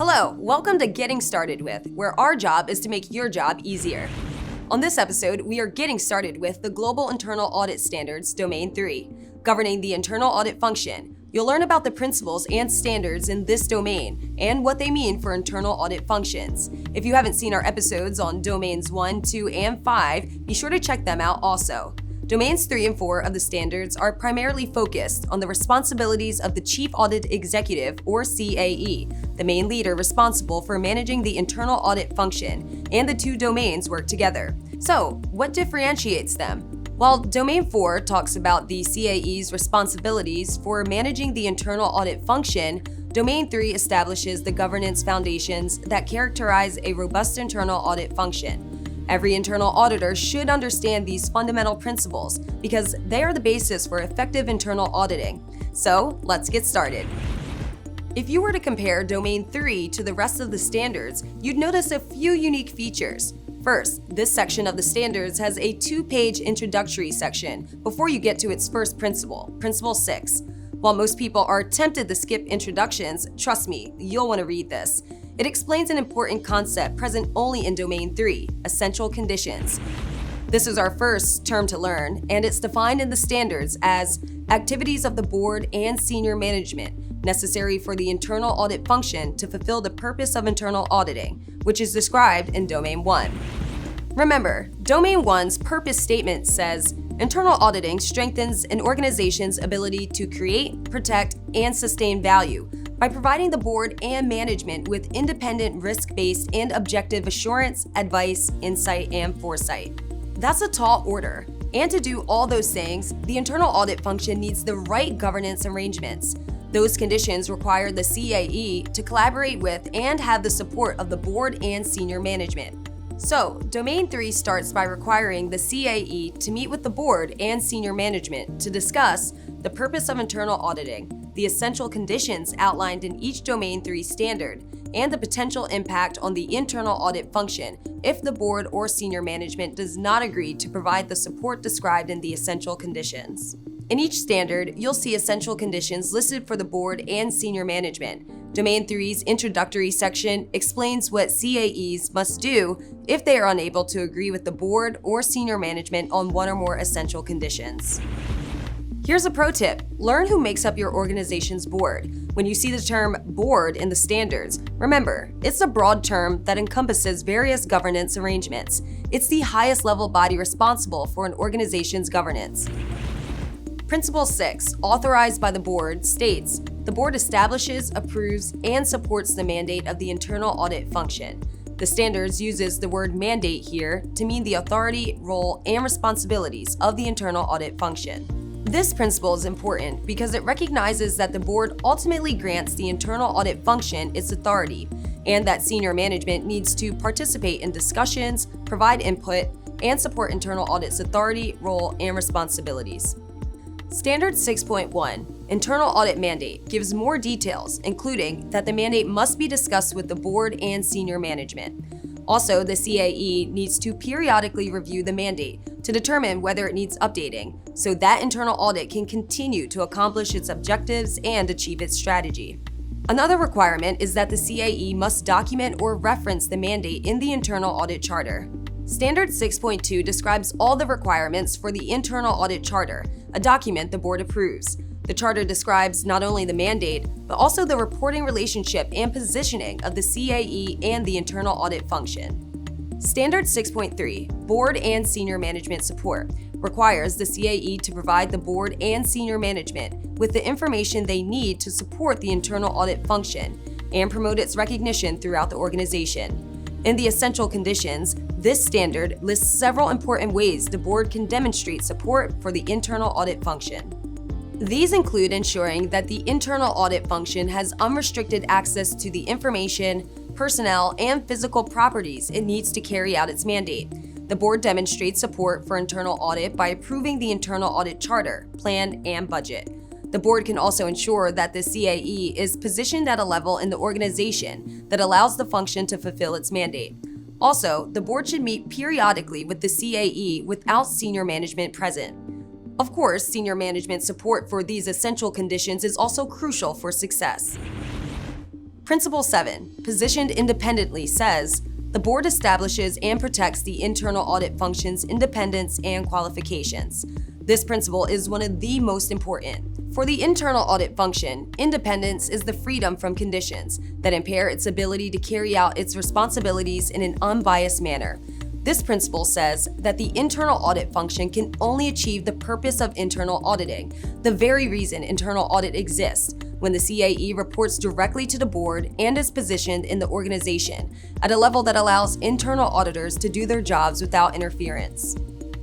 Hello, welcome to Getting Started With, where our job is to make your job easier. On this episode, we are getting started with the Global Internal Audit Standards Domain 3, governing the internal audit function. You'll learn about the principles and standards in this domain and what they mean for internal audit functions. If you haven't seen our episodes on Domains 1, 2, and 5, be sure to check them out also. Domains 3 and 4 of the standards are primarily focused on the responsibilities of the Chief Audit Executive, or CAE, the main leader responsible for managing the internal audit function, and the two domains work together. So, what differentiates them? While Domain 4 talks about the CAE's responsibilities for managing the internal audit function, Domain 3 establishes the governance foundations that characterize a robust internal audit function. Every internal auditor should understand these fundamental principles because they are the basis for effective internal auditing. So, let's get started. If you were to compare Domain 3 to the rest of the standards, you'd notice a few unique features. First, this section of the standards has a 2-page introductory section before you get to its first principle, Principle 6. While most people are tempted to skip introductions, trust me, you'll want to read this. It explains an important concept present only in Domain 3, essential conditions. This is our first term to learn, and it's defined in the standards as activities of the board and senior management necessary for the internal audit function to fulfill the purpose of internal auditing, which is described in Domain 1. Remember, Domain 1's purpose statement says, internal auditing strengthens an organization's ability to create, protect, and sustain value by providing the board and management with independent, risk-based, and objective assurance, advice, insight, and foresight. That's a tall order. And to do all those things, the internal audit function needs the right governance arrangements. Those conditions require the CAE to collaborate with and have the support of the board and senior management. So, Domain 3 starts by requiring the CAE to meet with the board and senior management to discuss the purpose of internal auditing, the essential conditions outlined in each Domain 3 standard, and the potential impact on the internal audit function if the board or senior management does not agree to provide the support described in the essential conditions. In each standard, you'll see essential conditions listed for the board and senior management. Domain 3's introductory section explains what CAEs must do if they are unable to agree with the board or senior management on one or more essential conditions. Here's a pro tip. Learn who makes up your organization's board. When you see the term board in the standards, remember, it's a broad term that encompasses various governance arrangements. It's the highest level body responsible for an organization's governance. Principle 6, authorized by the board, states, the board establishes, approves, and supports the mandate of the internal audit function. The standards uses the word mandate here to mean the authority, role, and responsibilities of the internal audit function. This principle is important because it recognizes that the board ultimately grants the internal audit function its authority, and that senior management needs to participate in discussions, provide input, and support internal audit's authority, role, and responsibilities. Standard 6.1, Internal Audit Mandate, gives more details, including that the mandate must be discussed with the board and senior management. Also, the CAE needs to periodically review the mandate to determine whether it needs updating, so that internal audit can continue to accomplish its objectives and achieve its strategy. Another requirement is that the CAE must document or reference the mandate in the internal audit charter. Standard 6.2 describes all the requirements for the internal audit charter, a document the board approves. The charter describes not only the mandate, but also the reporting relationship and positioning of the CAE and the internal audit function. Standard 6.3, Board and Senior Management Support, requires the CAE to provide the board and senior management with the information they need to support the internal audit function and promote its recognition throughout the organization. In the essential conditions, this standard lists several important ways the board can demonstrate support for the internal audit function. These include ensuring that the internal audit function has unrestricted access to the information, personnel, and physical properties it needs to carry out its mandate. The board demonstrates support for internal audit by approving the internal audit charter, plan, and budget. The board can also ensure that the CAE is positioned at a level in the organization that allows the function to fulfill its mandate. Also, the board should meet periodically with the CAE without senior management present. Of course, senior management support for these essential conditions is also crucial for success. Principle 7, positioned independently, says, the board establishes and protects the internal audit function's independence and qualifications. This principle is one of the most important. For the internal audit function, independence is the freedom from conditions that impair its ability to carry out its responsibilities in an unbiased manner. This principle says that the internal audit function can only achieve the purpose of internal auditing, the very reason internal audit exists, when the CAE reports directly to the board and is positioned in the organization at a level that allows internal auditors to do their jobs without interference.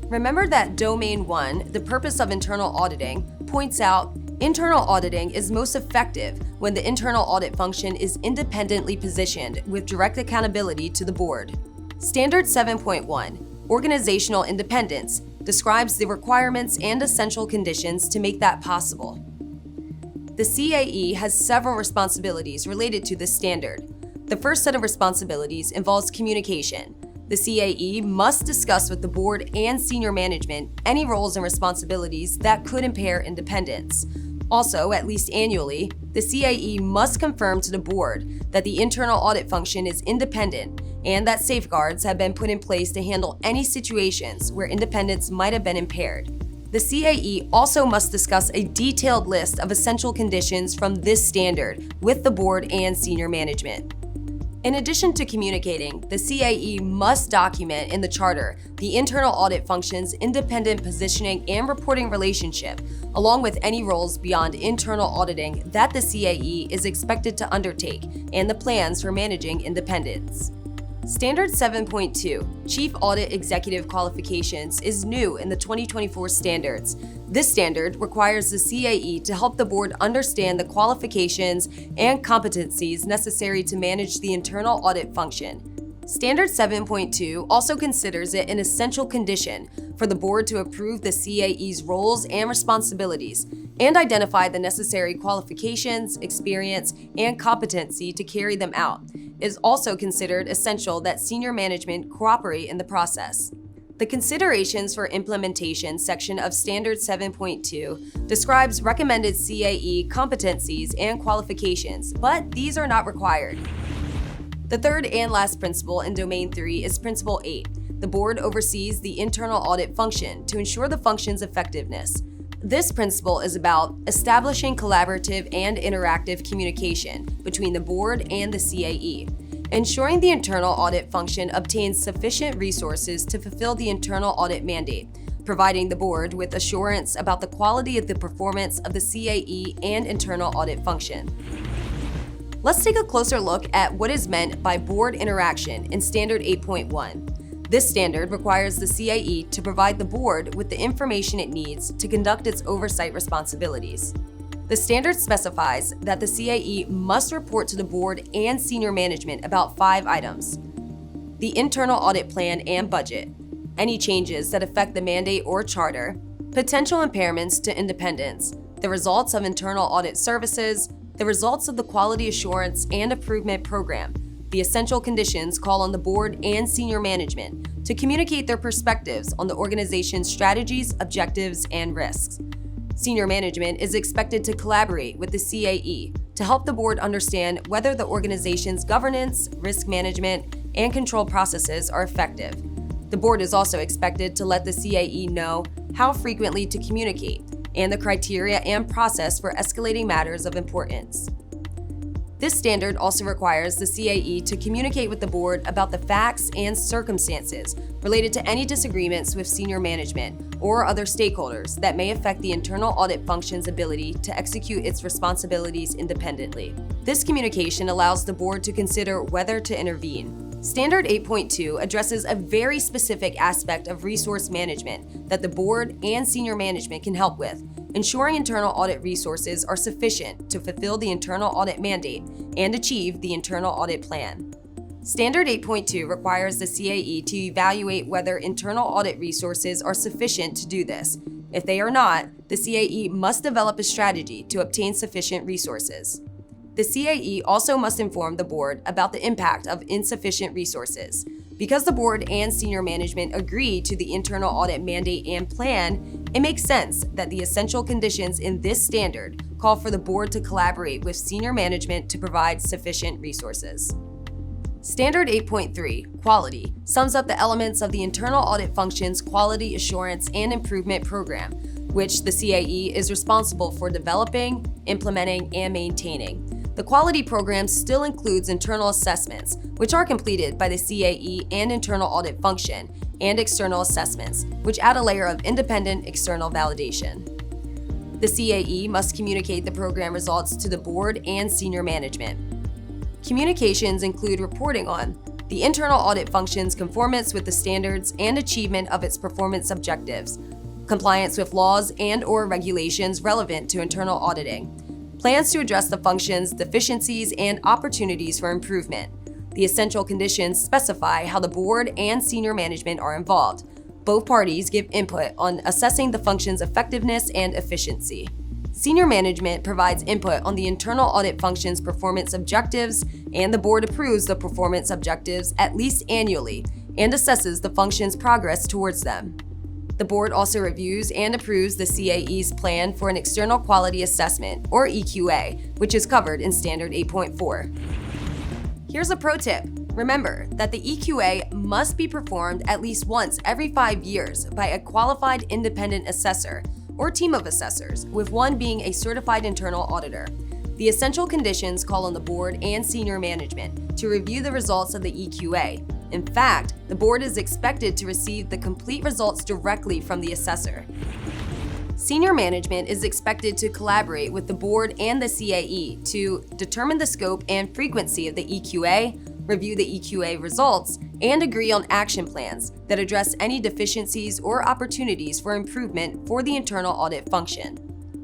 Remember that Domain 1, the purpose of internal auditing, points out internal auditing is most effective when the internal audit function is independently positioned with direct accountability to the board. Standard 7.1, Organizational Independence, describes the requirements and essential conditions to make that possible. The CAE has several responsibilities related to this standard. The first set of responsibilities involves communication. The CAE must discuss with the board and senior management any roles and responsibilities that could impair independence. Also, at least annually, the CAE must confirm to the board that the internal audit function is independent and that safeguards have been put in place to handle any situations where independence might have been impaired. The CAE also must discuss a detailed list of essential conditions from this standard with the board and senior management. In addition to communicating, the CAE must document in the charter the internal audit function's independent positioning and reporting relationship, along with any roles beyond internal auditing that the CAE is expected to undertake and the plans for managing independence. Standard 7.2, Chief Audit Executive Qualifications, is new in the 2024 standards. This standard requires the CAE to help the board understand the qualifications and competencies necessary to manage the internal audit function. Standard 7.2 also considers it an essential condition for the board to approve the CAE's roles and responsibilities and identify the necessary qualifications, experience, and competency to carry them out. It is also considered essential that senior management cooperate in the process. The Considerations for Implementation section of Standard 7.2 describes recommended CAE competencies and qualifications, but these are not required. The third and last principle in Domain 3 is Principle 8. The board oversees the internal audit function to ensure the function's effectiveness. This principle is about establishing collaborative and interactive communication between the board and the CAE, ensuring the internal audit function obtains sufficient resources to fulfill the internal audit mandate, providing the board with assurance about the quality of the performance of the CAE and internal audit function. Let's take a closer look at what is meant by board interaction in Standard 8.1. This standard requires the CAE to provide the board with the information it needs to conduct its oversight responsibilities. The standard specifies that the CAE must report to the board and senior management about 5 items: the internal audit plan and budget, any changes that affect the mandate or charter, potential impairments to independence, the results of internal audit services, the results of the quality assurance and improvement program. The essential conditions call on the board and senior management to communicate their perspectives on the organization's strategies, objectives, and risks. Senior management is expected to collaborate with the CAE to help the board understand whether the organization's governance, risk management, and control processes are effective. The board is also expected to let the CAE know how frequently to communicate and the criteria and process for escalating matters of importance. This standard also requires the CAE to communicate with the board about the facts and circumstances related to any disagreements with senior management or other stakeholders that may affect the internal audit function's ability to execute its responsibilities independently. This communication allows the board to consider whether to intervene. Standard 8.2 addresses a very specific aspect of resource management that the board and senior management can help with, ensuring internal audit resources are sufficient to fulfill the internal audit mandate and achieve the internal audit plan. Standard 8.2 requires the CAE to evaluate whether internal audit resources are sufficient to do this. If they are not, the CAE must develop a strategy to obtain sufficient resources. The CAE also must inform the board about the impact of insufficient resources. Because the board and senior management agree to the internal audit mandate and plan, it makes sense that the essential conditions in this standard call for the board to collaborate with senior management to provide sufficient resources. Standard 8.3, Quality, sums up the elements of the internal audit function's quality assurance and improvement program, which the CAE is responsible for developing, implementing, and maintaining. The quality program still includes internal assessments, which are completed by the CAE and internal audit function, and external assessments, which add a layer of independent external validation. The CAE must communicate the program results to the board and senior management. Communications include reporting on the internal audit function's conformance with the standards and achievement of its performance objectives, compliance with laws and/or regulations relevant to internal auditing, plans to address the function's deficiencies and opportunities for improvement. The essential conditions specify how the board and senior management are involved. Both parties give input on assessing the function's effectiveness and efficiency. Senior management provides input on the internal audit function's performance objectives, and the board approves the performance objectives at least annually and assesses the function's progress towards them. The board also reviews and approves the CAE's plan for an external quality assessment, or EQA, which is covered in Standard 8.4. Here's a pro tip. Remember that the EQA must be performed at least once every 5 years by a qualified independent assessor or team of assessors, with one being a certified internal auditor. The essential conditions call on the board and senior management to review the results of the EQA. In fact, the board is expected to receive the complete results directly from the assessor. Senior management is expected to collaborate with the board and the CAE to determine the scope and frequency of the EQA, review the EQA results, and agree on action plans that address any deficiencies or opportunities for improvement for the internal audit function.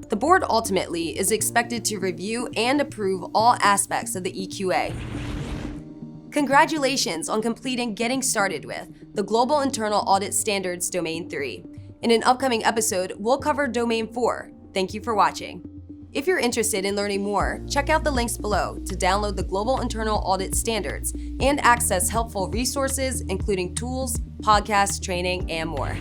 The board ultimately is expected to review and approve all aspects of the EQA. Congratulations on completing Getting Started with the Global Internal Audit Standards Domain 3. In an upcoming episode, we'll cover Domain 4. Thank you for watching. If you're interested in learning more, check out the links below to download the Global Internal Audit Standards and access helpful resources, including tools, podcasts, training, and more.